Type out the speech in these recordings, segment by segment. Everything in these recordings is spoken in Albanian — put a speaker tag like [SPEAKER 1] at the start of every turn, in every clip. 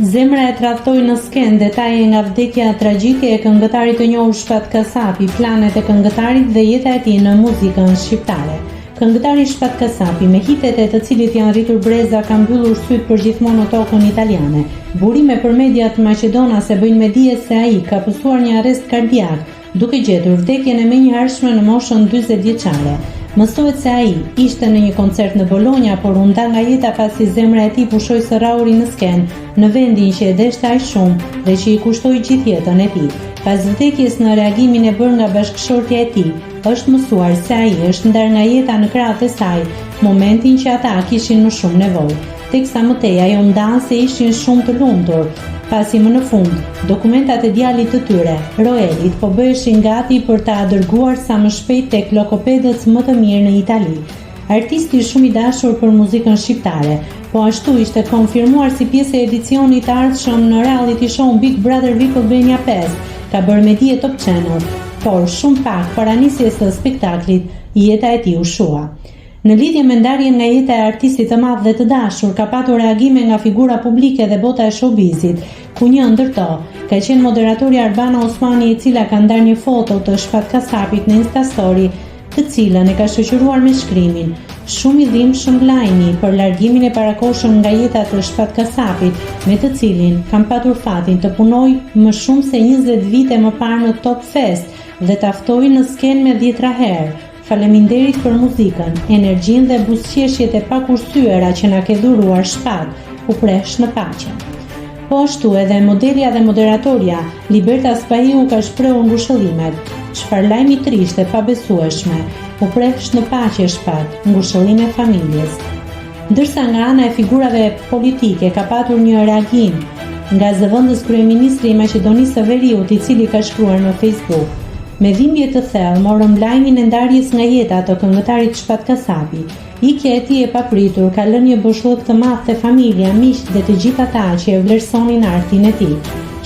[SPEAKER 1] Zemra e tradhtoi në skenë detaje nga vdekja tragjike e këngëtarit të njohur Shpat Kasapi, planet e këngëtarit dhe jeta e tij në muzikën shqiptare. Këngëtari Shpat Kasapi, me hitet e të cilit janë rritur breza, ka mbyllur syt përgjithmonë në tokën italiane. Burime për mediat maqedonase bëjnë me dije se ai ka pasur një arrest kardiak, duke gjetur vdekjen e menjëhershme në moshën 40 vjeçare. Mësohet se ai ishte në një koncert në Bologna, por u nda nga jeta pasi zemra e tij pushoi së rrauri në skenë, në vendin që e deshte aq shumë dhe që i kushtoi gjithë jetën e tij. Pas vdekjes, në reagimin e bërë nga bashkëshortja e tij, është mësuar se ai është ndar nga jeta në krahët e saj, momentin që ata kishin më shumë nevojë. Teksa më tej ajo ndan se ishin shumë të lumtur, pasi më në fund, dokumentat e djalit të tyre, Roelit, po bëheshin gati për ta dërguar sa më shpejt tek lokopedët më të mirë në Itali. Artisti shumë i dashur për muzikën shqiptare, po ashtu ishte konfirmuar si pjesë e edicionit të ardhshëm në reality show Big Brother Albania 5, ka bërë me dije Top Channel, por shumë pak para nisjes së spektaklit, jeta e tij u shua. Në lidhje me ndarjen nga jeta e artistit të madh dhe të dashur, ka patur reagime nga figura publike dhe bota e showbizit, ku një ndër to ka qenë moderatori Arbana Osmani, e cila ka ndarë një foto të Shpat Kasapit në Instastory, të cilën e ka shoqëruar me shkrimin: "Shumë i dhimbshëm lajmi për largimin e parakohshëm nga jeta të Shpat Kasapit, me të cilin kam patur fatin të punoj më shumë se 20 vite më parë në Top Fest dhe taftoj në skenë me 10 herë. Faleminderit për muzikën, energjinë dhe buzëqeshjet e pakursyera që na ke dhuruar Shpat, u presh në paqe." Po ashtu edhe modelja dhe moderatoria Liberta Spahiu ka shprehur ngushëllimet: "Çfarë lajmi trisht e pabesueshme, u presh në paqe Shpat, ngushëllime familjes." Ndërsa nga ana e figurave politike ka patur një reagim nga zëvendës kryeministri i Maqedonisë së Veriut, i cili ka shkruar në Facebook: "Me dhimbje të thellë morëm lajmin e ndarjes nga jeta të këngëtarit Shpat Kasapi. Ikja e tij e papritur ka lënë një boshllëk të madh te familja, miq dhe të gjithë ata që e vlerësonin artin e tij.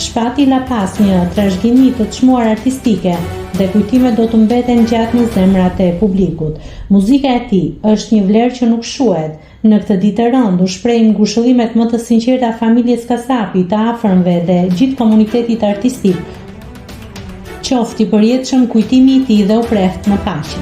[SPEAKER 1] Shpati la pas një trashëgimi të çmuar artistike dhe kujtimet do të mbeten gjatë në zemrat e publikut. Muzika e tij është një vlerë që nuk shuhet. Në këtë ditë të rëndë u shprehim ngushëllimet më të sinqerta familjes Kasapi, të afërmve dhe gjithë komunitetit artistik. Qofti përjetshëm kujtimi i tij dhe u preft në paqe."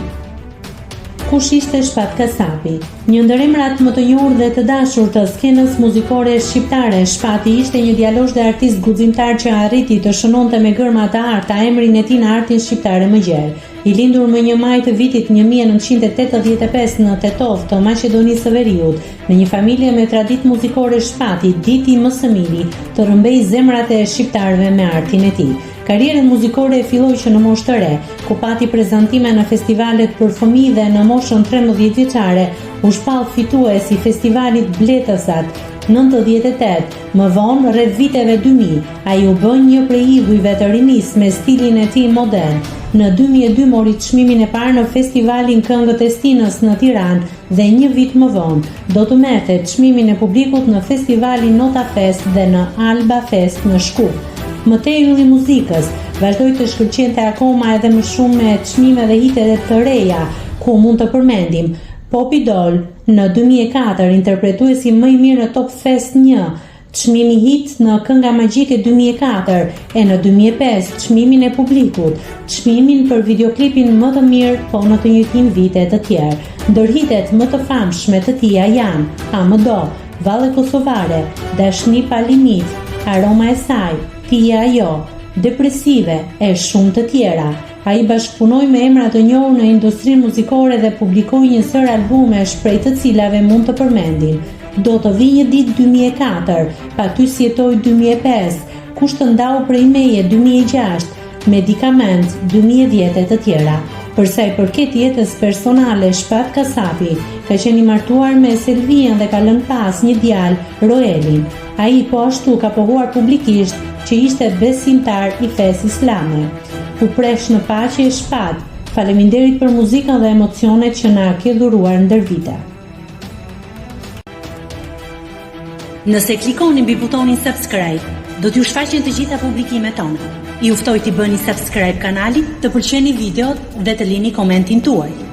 [SPEAKER 1] Kush ishte Shpat Kasapi? Një ndër emrat më të njohur dhe të dashur të skenës muzikore shqiptare, Shpati ishte një djalosh dhe artist guximtar që arriti të shënonte me gërma të arta emrin e tij në artin shqiptare më gjerë. I lindur më 1 maj të vitit 1985 në Tetov të Maqedonisë së Veriut, në një familje me traditë muzikore, Shpati, diti më së miri, të rrëmbej zemrat e shqiptarëve me artin e tij. Karrierën muzikore e filloi që në moshë të re, ku pati prezantime në festivalet për fëmijë dhe në moshën 13 vjeçare u shpall fitues i festivalit Bletësat 98, më vonë rreth viteve 2000, ai u bën një prej idhujve të rinisë me stilin e tij modern. Në 2002 mori çmimin e parë në festivalin Këngët e Stinës në Tiranë dhe një vit më vonë do të merrte çmimin e publikut në festivalin Nota Fest dhe në Alba Fest në Shkup. Më tej ylli muzikës, vazhdoi të shkëlqente akoma edhe më shumë me çmime dhe hite të reja, ku mund të përmendim Pop Idol në 2004, interpretuesi më i mirë në Top Fest 1, çmimi hit në Kënga Magjike 2004 e në 2005 çmimin e publikut, çmimin për videoklipin më të mirë, po në të njëjtin vite të tjerë. Ndër hitet më të famshme të tija janë Amdo, Valle Kosovare, Dashni pa limit, Aroma e saj, Tia ajo, Depresive e shumë të tjera. Ai bashkëpunoi me emra të njohur në industrinë muzikore dhe publikoi një sër albumesh, prej të cilave mund të përmendim Do të vi një ditë 2004, Pa ty si jetoj 2005, Kush të ndau prej meje 2006, Medikament 2010 e të tjera. Për sa i përket jetës personale, Shpat Kasapi ka qenë i martuar me Selvian dhe ka lënë pas një djalë, Roelin. Ai po ashtu ka pohuar publikisht që ishte besimtar i fesë islame. U presh në paqe Shpat. Faleminderit për muzikën dhe emocionet që na ke dhuruar ndër vite.
[SPEAKER 2] Nëse klikoni mbi butonin subscribe, do t'ju shfaqen të gjitha publikimet tona. Ju ftoj t'i bëni subscribe kanalit, të pëlqeni videot dhe të lini komentin tuaj.